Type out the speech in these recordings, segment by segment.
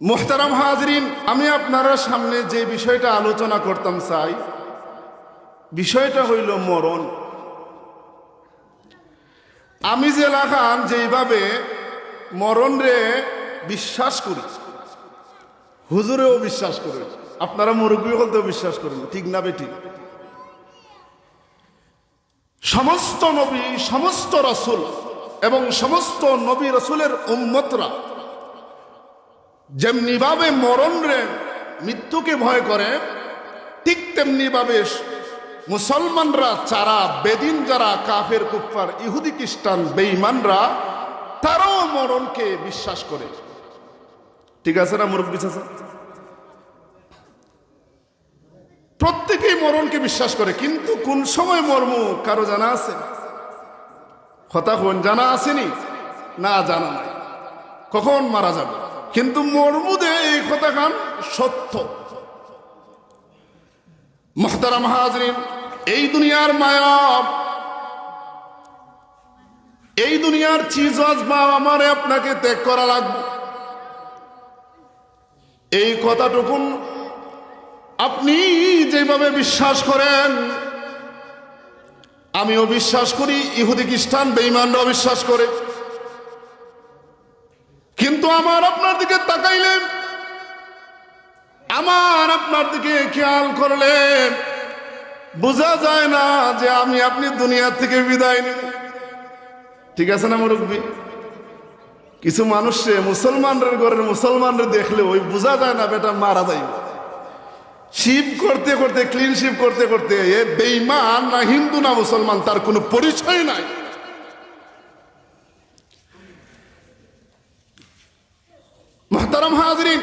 মুহতারাম হাজরিন, আমি আপনারা সামনে যে বিষয়টা আলোচনা করতাম চাই, বিষয়টা হইল মরণ। আমি যে লাগান যেইভাবে মরণ রে বিশ্বাস করি, হুজুরেও বিশ্বাস করেন, আপনারা মুরব্বী হলতেও বিশ্বাস করেন, ঠিক না বেটি? সমস্ত নবী, সমস্ত রাসূল এবং সমস্ত নবী রাসূলের উম্মতরা যেমনি ভাবে মরণ রে, মৃত্যুকে ভয় করে, ঠিক তেমনি ভাবে মুসলমানরা, যারা বেদিন, যারা কাফের কুফার ইহুদি খ্রিস্টান বেঈমানরা, তারাও মরণকে বিশ্বাস করে। ঠিক আছে না মুরব্বী চাচা? প্রত্যেকেই মরণকে বিশ্বাস করে, কিন্তু কোন সময় মরমু কারো জানা আছে? কথা কোন জানা আসেনি? না, জানা নাই কখন মারা যাবে, কিন্তু মরমুদে এই কথা খান সত্য। মুহতারাম হাজরিন, এই দুনিয়ার মায়া, এই দুনিয়ার চিজ আজমা আমারে আপনাকে ত্যাগ করা লাগবে। এই কথাটুকুন আপনি যেভাবে বিশ্বাস করেন, আমিও বিশ্বাস করি, ইহুদি খ্রিস্টান বেঈমানরাও বিশ্বাস করে। কিন্তু আমার আপনার দিকে তাকাইলেন, আমার আপনার দিকে খেয়াল করলেন, বোঝা যায় না যে আমি আপনি দুনিয়া থেকে বিদায় নিব। ঠিক আছে না মুরব্বী? কিছু মানুষে মুসলমানদের ঘরের মুসলমানরা দেখলে ওই বোঝা যায় না বেটা মারা যাইব। শিব করতে করতে, ক্লিন শিপ করতে করতে, এ বেঈমান না হিন্দু না মুসলমান তার কোনো পরিচয় নাই। মুহতারাম হাজরিন,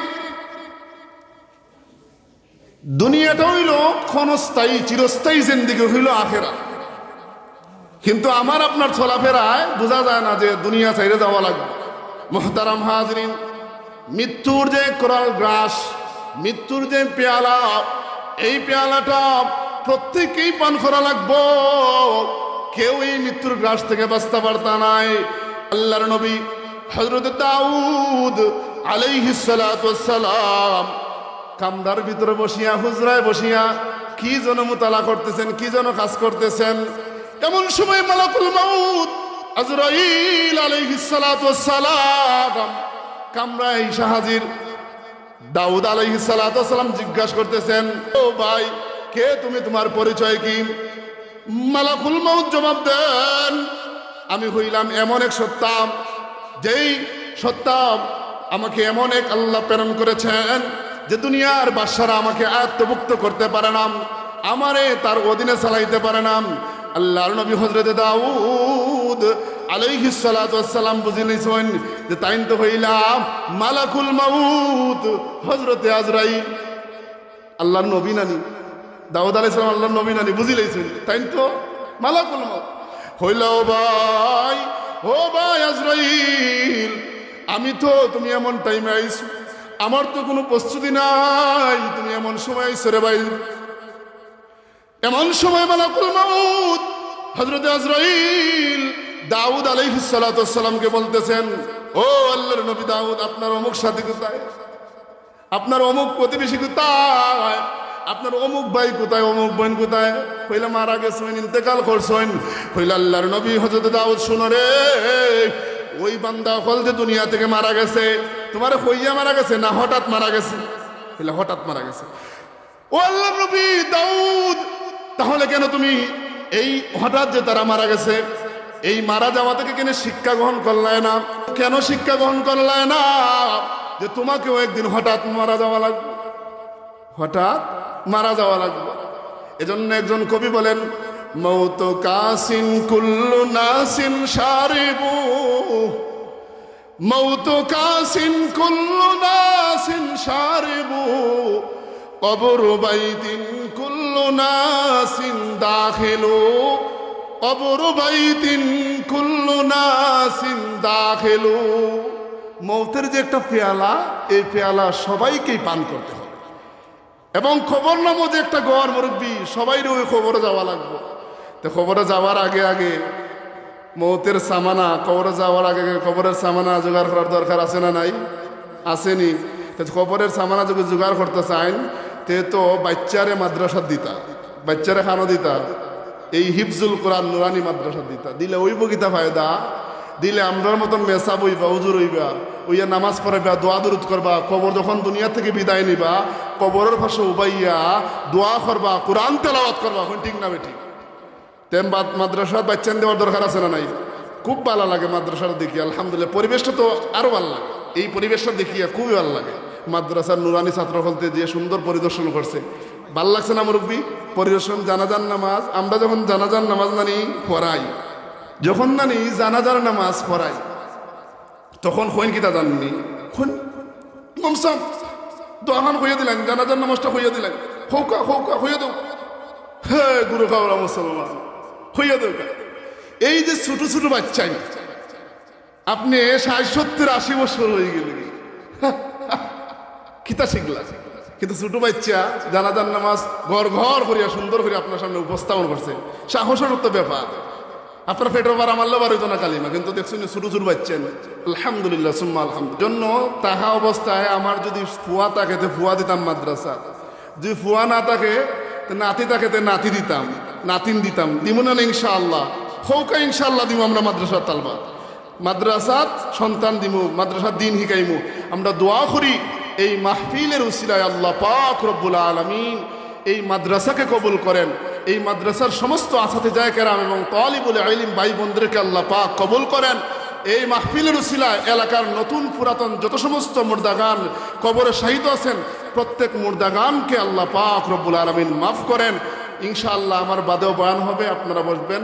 দুনিয়াটা হইল ক্ষণস্থায়ী, চিরস্থায়ী জিন্দেগি হইল আখেরাত। কিন্তু আমার আপনার চলাফেরায় বোঝা যায় না যে দুনিয়া ছেড়ে যাওয়া লাগবে। মুহতারাম হাজরিন, মৃত্যুর যে কোরাল গ্রাস, মৃত্যুর যে পেয়ালা, এই পেয়ালাটা প্রত্যেকেই পান করা লাগবো। কেউ এই মৃত্যুর গ্রাস থেকে বাঁচতে পারতা নাই। আল্লাহর নবী হযরত দাউদ আলাইহিস সালাতু ওয়াস সালাম কামরার ভিতরে বসিয়া, হুজরায় বসিয়া কি যেন মুতালা করতেছেন, কি যেন কাজ করতেছেন। এমন সময় মালাকুল মাউত আজরাইল আলাইহিস সালাতু ওয়াস সালাম কামরায় এসে হাজির। দাউদ আলাইহিস সালাতু ওয়াস সালাম জিজ্ঞাসা করতেছেন, ও ভাই, কে তুমি, তোমার পরিচয় কি? মালাকুল মাউত জবাব দেন, আমি হইলাম এমন এক সত্তা, যেই সত্তা আমাকে এমন এক আল্লাহ প্রেরণ করেছেন যে দুনিয়ার বাদশারা আমাকে আয়ত্তভুক্ত করতে পারে না, আমারে তার অধীনে চালাইতে পারে না। আল্লাহর নবী হযরত দাউদ আলাইহিস সালাতু ওয়াস সালাম বুঝিলেন যে তাইন তো হইলাম মালাকুল মাউত হযরতে আজরাইল। আল্লাহর নবী নানি দাউদ আলাইহিস সালাম, আল্লাহর নবী নানি বুঝিলেছেন, তাইন তো মালাকুল মাউত হইল। ও ভাই আজরাইল, আমি তো, তুমি এমন টাইমে আইছো, আমার তো কোনো প্রস্তুতি নাই, তুমি এমন সময় আইছো রে ভাই। এমন সময় মালাকুল মাউত হযরত আজরাইল দাউদ আলাইহিস সালাতু ওয়াস সালামকে বলতেছেন, ও আল্লাহর নবী দাউদ, আপনার অমুক সাথী কোথায়? আপনার অমুক প্রতিবেশী কোথায়? আপনার অমুক ভাই কোথায়? অমুক বোন কোথায়? কইলা মারা গেছেন, ইন্তেকাল করছেন। কইলা আল্লাহর নবী হযরত দাউদ, শুনো রে, ওই বান্দা হল যে দুনিয়া থেকে মারা গেছে, তোমার হইয়া মারা গেছে না হঠাৎ মারা গেছে? কইলা হঠাৎ মারা গেছে। ও আল্লাহর নবী দাউদ, তাহলে কেন তুমি এই হঠাৎ যে তারা মারা গেছে, এই মারা যাওয়া থেকে কেন শিক্ষা গ্রহণ করলে না? কেন শিক্ষা গ্রহণ করলে না যে তোমাকেও একদিন হঠাৎ মারা যাওয়া লাগবে, হঠাৎ মারা যাওয়া লাগবে? এজন্য একজন কবি বলেন, মৌত কাসিন কুল্লু নাসিন শারিবু, মৌত কাসিন কুল্লু নাসিন শারিবু, কবর বাইতিন কুল্লু নাসিন দাখিলু, কবর বাইতিন কুল্লু নাসিন দাখিলু। মৌতের যে একটা পেয়ালা, এই পেয়ালা সবাইকেই পান করতে হবে। এবং খবর নামও যে একটা ঘর, মুরব্বী, সবাইরও ওই খবরে যাওয়া লাগবে। তো খবরে যাওয়ার আগে আগে মৌতের সামানা, কবরে যাওয়ার আগে খবরের সামানা জোগাড় করার দরকার আছে না নাই? আসেনি? কবরের সামানা যদি জোগাড় করতে চাইন তে তো বাচ্চারে মাদ্রাসা দিতা, বাচ্চারে খানো দিতা, এই হিফজুল কোরআন নুরানি মাদ্রাসা দিতা, দিলে ওই বগিতা ফায়দা, দিলে আমরার মতন মেসা বইবা, হুজুর হইবা, ওইয়া নামাজ পড়াইবা, দোয়া দরুদ করবা, কবর যখন দুনিয়া থেকে বিদায় নিবা কবরের পাশে উবাইয়া দোয়া করবা, কোরআন তেলাওয়াত করবা, এখন ঠিক না বেঠিক? তেম মাদ্রাসার বাচ্চান দেওয়ার দরকার আছে না নাই? খুব ভালো লাগে মাদ্রাসার দেখি, আলহামদুলিল্লাহ। পরিবেশটা তো আরো ভালো লাগে, এই পরিবেশটা দেখিয়া খুবই ভালো লাগে। মাদ্রাসার নুরানি ছাত্র ফলতে যে সুন্দর পরিদর্শন করছে, ভাল লাগছে না মুরব্বী? পরিদর্শন, জানাজার নামাজ, আমরা যখন জানাজার নামাজ নানি পড়াই, যখন নানি জানাজার নামাজ পড়াই তখন হইন কিতা জাননি, মমসাম দোয়াখান হইয়া দিলেন, জানাজার নামাজটা হইয়া দিলেন, হৌকা হৌকা হইয়া দেও, হ্যাঁ গুরু খাওয়া মুসলমান হইয়া দেও। এই যে ছোট ছোট বাচ্চাই, আপনি 60-70-80 বছর হয়ে গেলে কিতা শিখলা, কিন্তু ছোট বাচ্চা জানাজার নামাজ ঘর ঘর করিয়া সুন্দর করে আপনার সামনে উপস্থাপন করছে, সাহসের তো ব্যাপার। আপনার পেটের বার আমারও বার হইতো না কালিমা, কিন্তু দেখছেন ছোট ছোট বাচ্চেন, আলহামদুলিল্লাহ সুম্মা আলহামদুলিল্লাহ। জন্য তাহা অবস্থায় আমার যদি ফুয়া থাকে তো ফুয়া দিতাম মাদ্রাসা, যদি ফুয়া না থাকে তো নাতি থাকে তো নাতি দিতাম, নাতিন দিতাম, দিব না ইনশাআল্লাহ, হৌকা ইনশাআল্লাহ দিব আমরা মাদ্রাসার তালবা, মাদ্রাসাত সন্তান দিমু, মাদ্রাসার দিন হিকাইমু। আমরা দোয়া করি এই মাহফিলের উসিলায় আল্লাহ পাক রব্বুল আলামিন এই মাদ্রাসাকে কবুল করেন, এই মাদ্রাসার সমস্ত আসাতিজায়ে কেরাম এবং তালিবুল ইলম ভাই বোনদেরকে আল্লাহ পাক কবুল করেন। এই মাহফিলের উসিলায় এলাকার নতুন পুরাতন যত সমস্ত মুর্দাগান কবরে শহীদ আছেন প্রত্যেক মুর্দাগানকে আল্লাহ পাক রব্বুল আলামিন মাফ করেন। ইনশাআল্লাহ আমার বাদেও বয়ান হবে, আপনারা বসবেন।